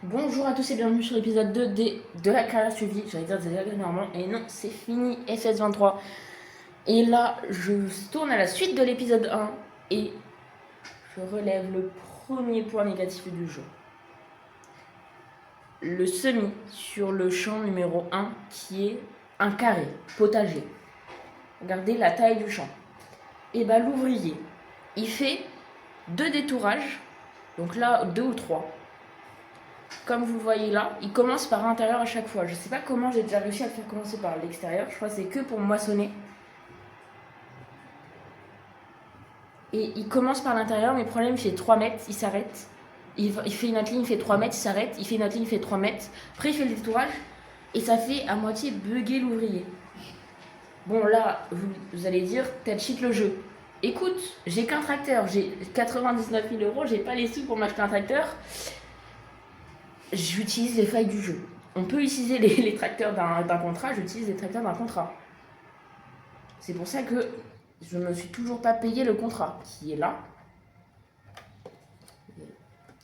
Bonjour à tous et bienvenue sur l'épisode 2D de la carrière suivie. J'allais dire désagréablement, et non, c'est fini, FS23. Et là, je tourne à la suite de l'épisode 1 et je relève le premier point négatif du jeu. Le semis sur le champ numéro 1 qui est un carré, potager. Regardez la taille du champ. Et bah l'ouvrier, il fait 2 détourages, donc là 2 ou 3. Comme vous le voyez là, il commence par l'intérieur à chaque fois. Je sais pas comment j'ai déjà réussi à le faire commencer par l'extérieur. Je crois que c'est que pour moissonner. Et il commence par l'intérieur, mais le problème, il fait 3 mètres, il s'arrête. Il fait une autre ligne, il fait 3 mètres, il s'arrête. Il fait une autre ligne, il fait 3 mètres. Après, il fait le détourage. Et ça fait à moitié bugger l'ouvrier. Bon, là, vous allez dire, t'as cheat le jeu. Écoute, j'ai qu'un tracteur. J'ai 99 000 euros. J'ai pas les sous pour m'acheter un tracteur. J'utilise les failles du jeu. On peut utiliser les tracteurs d'un contrat, j'utilise les tracteurs d'un contrat. C'est pour ça que je ne me suis toujours pas payé le contrat, qui est là.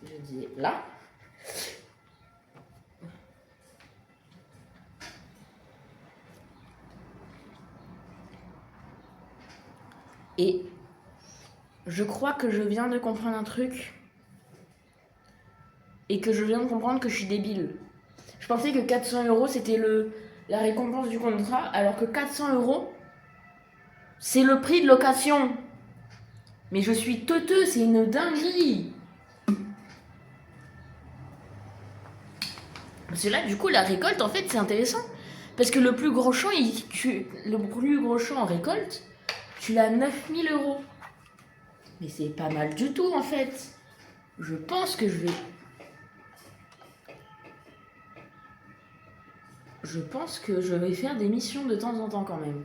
Je dis là. Et je crois que je viens de comprendre un truc. Et que je viens de comprendre que je suis débile. Je pensais que 400 euros c'était la récompense du contrat, alors que 400 euros c'est le prix de location. Mais je suis teuteux, c'est une dinguerie. Parce que là, du coup, la récolte, en fait, c'est intéressant. Parce que le plus gros champ, en récolte, tu l'as à 9000 euros. Mais c'est pas mal du tout, en fait. Je pense que je vais faire des missions de temps en temps quand même.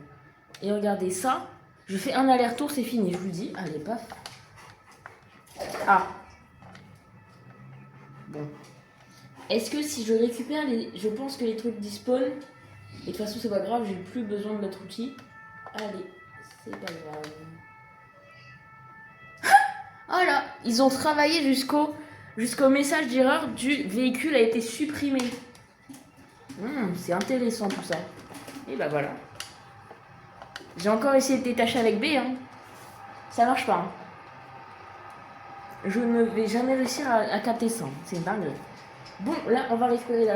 Et regardez ça, je fais un aller-retour, c'est fini, je vous le dis. Allez, paf. Ah. Bon. Est-ce que si je récupère je pense que les trucs dispawn, et de toute façon c'est pas grave, j'ai plus besoin de notre outil. Allez, c'est pas grave. Oh là, ils ont travaillé jusqu'au message d'erreur du véhicule a été supprimé. C'est intéressant tout ça. Et bah voilà. J'ai encore essayé de détacher avec B, hein. Ça marche pas. Hein. Je ne vais jamais réussir à capter ça. C'est dingue. Bon, là, on va récupérer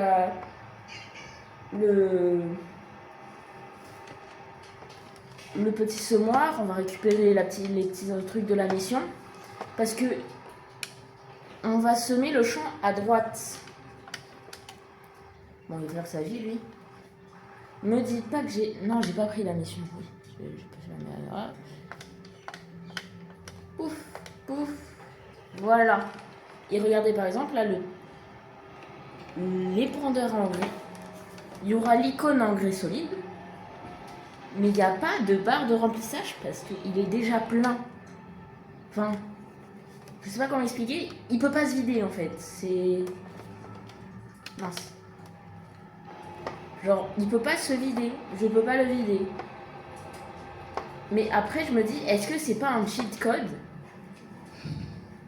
le petit semoir. On va récupérer les petits trucs de la mission. Parce que on va semer le champ à droite. Bon, il va faire sa vie, lui. Me dites pas que j'ai... Non, j'ai pas pris la mission. Oui, j'ai pas fait la merde. Pouf, pouf. Voilà. Et regardez, par exemple, là, l'épandeur en engrais. Il y aura l'icône engrais solide. Mais il n'y a pas de barre de remplissage parce qu'il est déjà plein. Enfin, je sais pas comment expliquer. Il peut pas se vider, en fait. C'est... Mince. Genre, il peut pas se vider. Je peux pas le vider. Mais après, je me dis, est-ce que c'est pas un cheat code?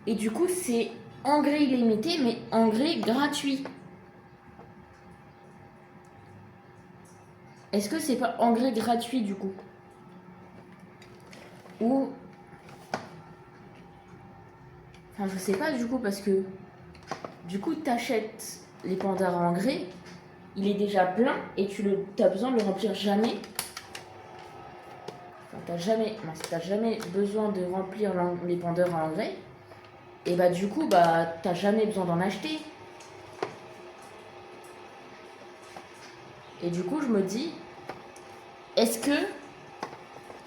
Et du coup, c'est engrais illimité, mais engrais gratuit. Est-ce que c'est pas engrais gratuit, du coup? Ou... Enfin, je sais pas, du coup, parce que... Du coup, t'achètes l'épandeur à engrais, il est déjà plein, et t'as besoin de le remplir jamais. Enfin, t'as jamais besoin de remplir l'épandeur à engrais. Et bah du coup, bah t'as jamais besoin d'en acheter. Et du coup, je me dis, est-ce que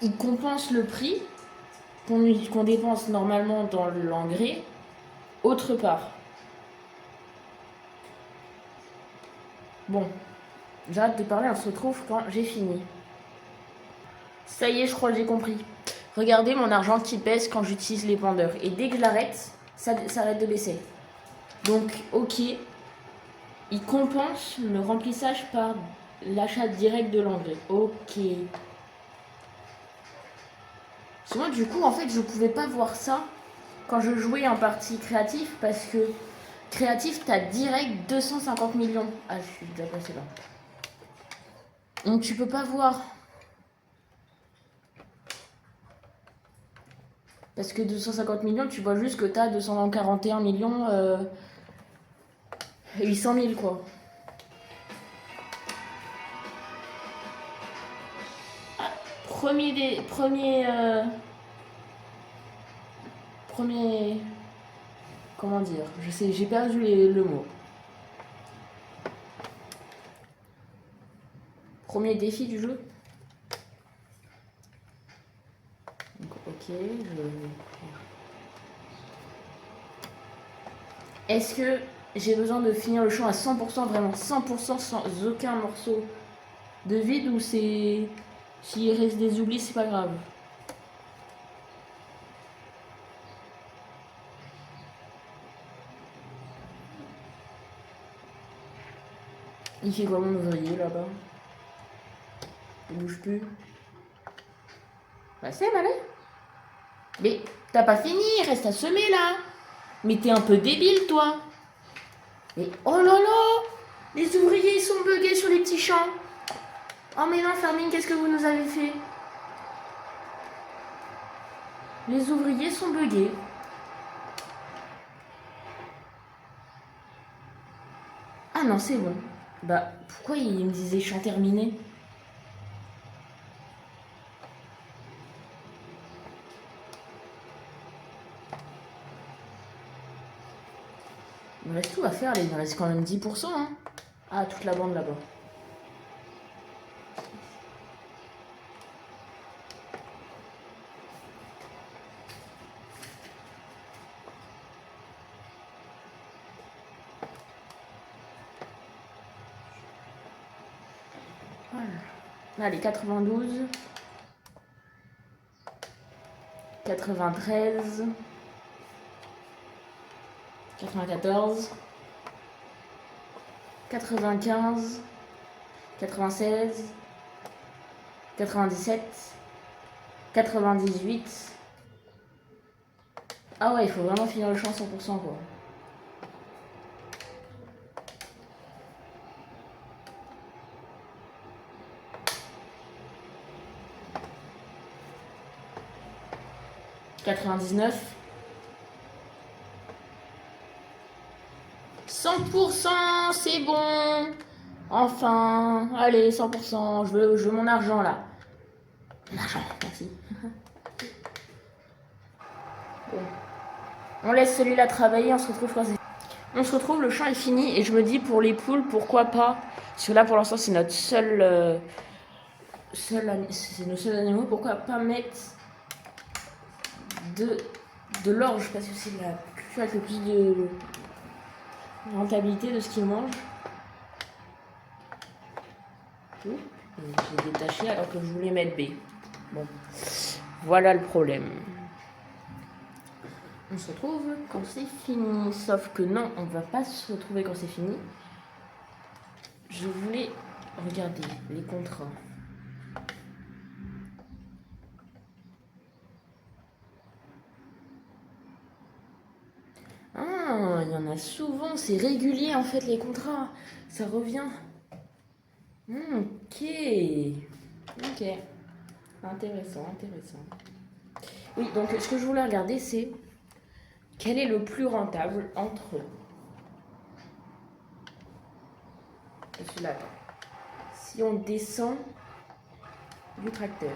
il compense le prix qu'on dépense normalement dans l'engrais autre part? Bon, j'arrête de parler, on se retrouve quand j'ai fini. Ça y est, je crois que j'ai compris. Regardez mon argent qui baisse quand j'utilise l'épandeur. Et dès que je l'arrête, ça arrête de baisser. Donc, ok, il compense le remplissage par l'achat direct de l'engrais. Ok. Parce que moi, du coup, en fait, je pouvais pas voir ça quand je jouais en partie créatif parce que Créatif, t'as direct 250 millions. Ah, je suis déjà passé là. Donc tu peux pas voir. Parce que 250 millions, tu vois juste que t'as 241 millions 800 000 quoi. Ah, premier, comment dire, je sais, j'ai perdu le mot. Premier défi du jeu. Donc, ok, Est-ce que j'ai besoin de finir le champ à 100%, vraiment 100% sans aucun morceau de vide, ou c'est... S'il reste des oublis, c'est pas grave. Il fait quoi mon ouvrier là-bas? Il bouge plus. Bah c'est malin. Mais t'as pas fini, il reste à semer là. Mais t'es un peu débile toi. Mais oh là là, les ouvriers ils sont buggés sur les petits champs. Oh mais non Fermine, qu'est-ce que vous nous avez fait? Les ouvriers sont buggés. Ah non c'est bon. Bah pourquoi il me disait champ terminé? Il me reste tout à faire, là. Il me reste quand même 10%. Hein. Ah, toute la bande là-bas. Voilà. Allez, 92. 93. 94. 95. 96. 97. 98. Ah ouais, il faut vraiment finir le champ 100% quoi. « 99. 100%, c'est bon. Enfin, allez, 100%. Je veux mon argent là. Mon argent, merci. Bon. On laisse celui-là travailler, on se retrouve quand c'est... On se retrouve, le champ est fini et je me dis pour les poules, pourquoi pas. Parce que là pour l'instant c'est notre c'est nos seuls animaux, pourquoi pas mettre de l'orge, parce que c'est la culture avec le plus de rentabilité de ce qu'ils mangent. J'ai détaché alors que je voulais mettre B. Bon, voilà le problème. On se retrouve quand c'est fini. Sauf que non, on va pas se retrouver quand c'est fini. Je voulais regarder les contrats. Ah, il y en a souvent, c'est régulier en fait les contrats. Ça revient. Ok. Ok. Intéressant, intéressant. Oui, donc ce que je voulais regarder, c'est quel est le plus rentable entre celui-là. Si on descend du tracteur.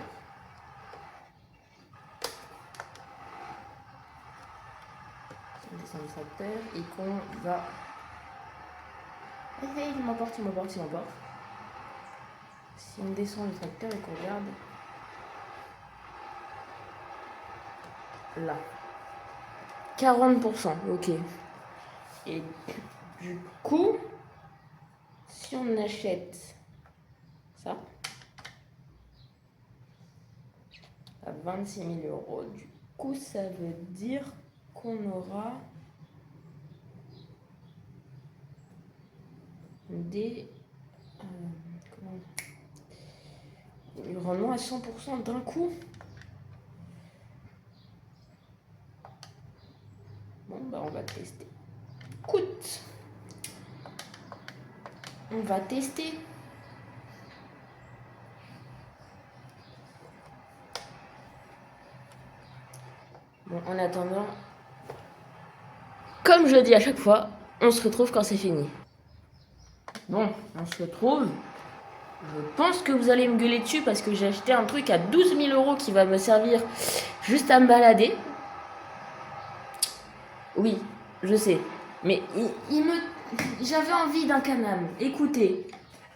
Si on descend du tracteur et qu'on va... Hey, il m'emporte, il m'emporte, il m'emporte. Si on descend du tracteur et qu'on regarde là. 40%, ok. Et du coup, si on achète ça à 26 000 euros, du coup, ça veut dire qu'on aura des... le rendement à 100% d'un coup. Bon, bah on va tester. coûte. On va tester. Bon, en attendant, comme je le dis à chaque fois, on se retrouve quand c'est fini. Bon, on se retrouve. Je pense que vous allez me gueuler dessus parce que j'ai acheté un truc à 12 000 € qui va me servir juste à me balader. Oui, je sais. Mais j'avais envie d'un Can-Am. Écoutez.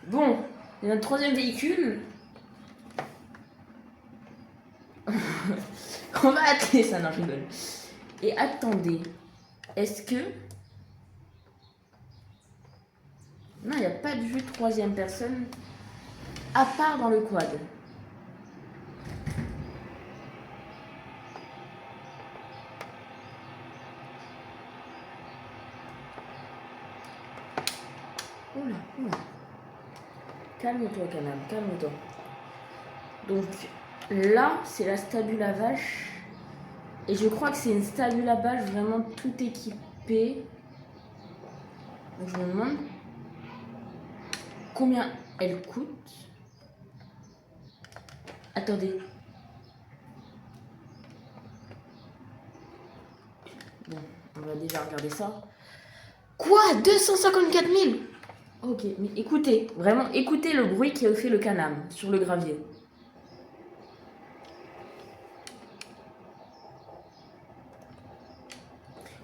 Bon, c'est notre troisième véhicule. On va atteler ça, non, je rigole. Et attendez. Est-ce que... Non, il n'y a pas de vue troisième personne. À part dans le quad. Oula, oula. Calme-toi, Can-Am, calme-toi. Donc là, c'est la Stabula vache. Et je crois que c'est une Stabula vache vraiment tout équipée. Donc je me demande combien elle coûte. Attendez. Bon, on va déjà regarder ça. Quoi, 254 000? Ok, mais écoutez, vraiment, écoutez le bruit qui a fait le Can-Am sur le gravier.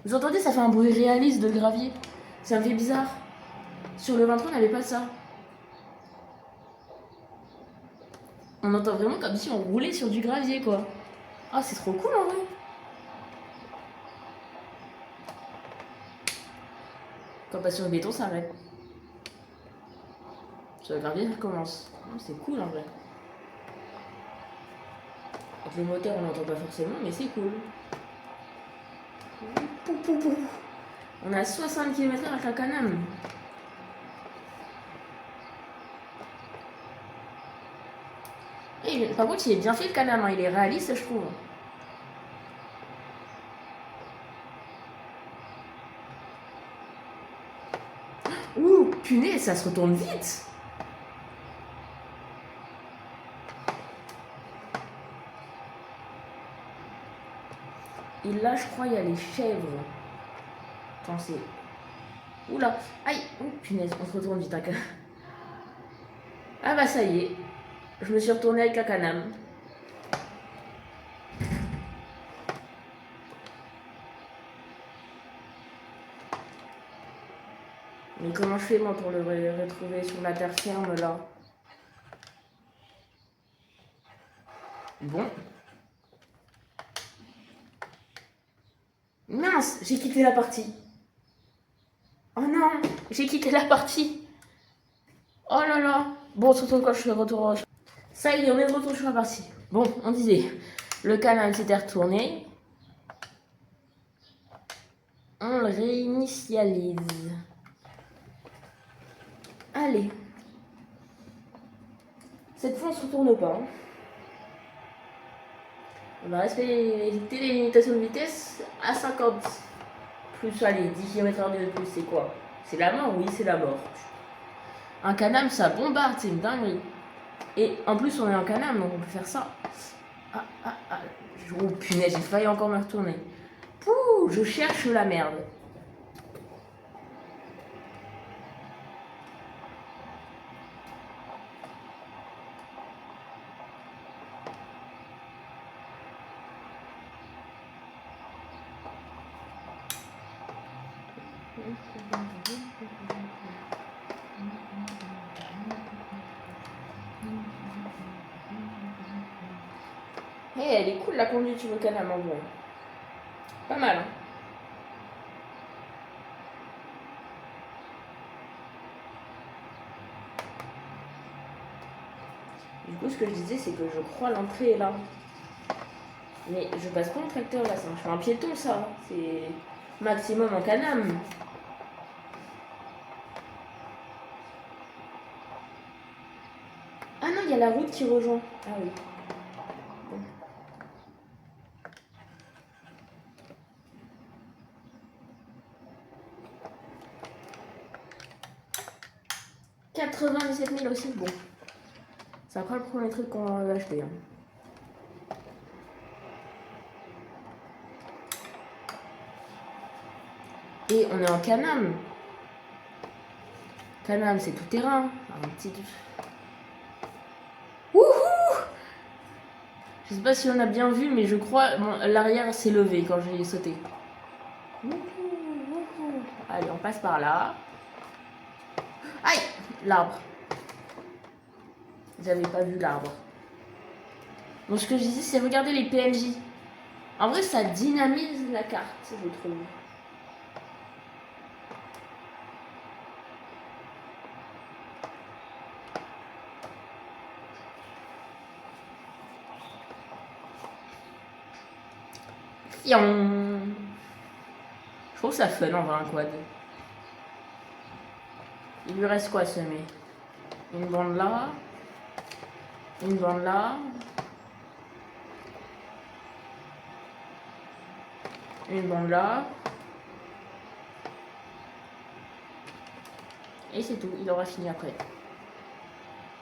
Vous entendez, ça fait un bruit réaliste de gravier. Ça me fait bizarre. Sur le 23, on n'avait pas ça. On entend vraiment comme si on roulait sur du gravier, quoi. Ah, c'est trop cool, en vrai. Quand on passe sur le béton, ça arrête. Sur le gravier, ça commence. C'est cool, en vrai. Avec le moteur, on n'entend pas forcément, mais c'est cool. On a 60 km/h avec la Can-Am. Et par contre, il est bien fait le Can-Am, hein. Il est réaliste, je trouve. Ouh, punaise, ça se retourne vite. Et là, je crois, il y a les chèvres. Attends, c'est... Oula, aïe, oh punaise, on se retourne vite, hein. Ah bah ça y est, je me suis retournée avec la Can-Am. Mais comment je fais moi pour le retrouver sur la terre ferme là? Bon. Mince, j'ai quitté la partie. Oh non, j'ai quitté la partie. Oh là là. Bon, surtout quand je suis de retour. Ça y est, on est de retour sur la partie. Bon, on disait, le Can-Am s'était retourné. On le réinitialise. Allez. Cette fois, on se retourne pas. On va respecter les limitations de vitesse à 50. Plus, allez, 10 km/h de plus, c'est quoi? C'est la mort? Oui, c'est la mort. Un Can-Am, ça bombarde, c'est une dinguerie. Et en plus, on est en Can-Am, donc on peut faire ça. Ah, ah, ah. Oh punaise, j'ai failli encore me retourner. Pouh, je cherche la merde. Hey, elle est cool la conduite sur le Can-Am en vrai. Pas mal, hein. Du coup, ce que je disais, c'est que je crois l'entrée est là. Mais je passe pas en tracteur là, ça. Je fais un piéton, ça. C'est maximum en Can-Am. Ah non, il y a la route qui rejoint. Ah oui. Bon. 97 000 aussi, bon. C'est encore le premier truc qu'on va acheter. Hein. Et on est en Canam. Canam, c'est tout terrain. Un petit... Wouhou! Je sais pas si on a bien vu, mais je crois bon, l'arrière s'est levé quand j'ai sauté. Allez, on passe par là. Aïe! L'arbre. J'avais pas vu l'arbre. Donc ce que je disais, c'est regarder les PNJ. En vrai, ça dynamise la carte, je trouve. Je trouve ça fun en vrai un quad. Il lui reste quoi à semer? Une bande là. Une bande là. Une bande là. Et c'est tout, il aura fini après.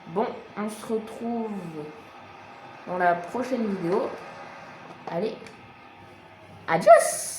Bon, on se retrouve dans la prochaine vidéo. Allez, adios!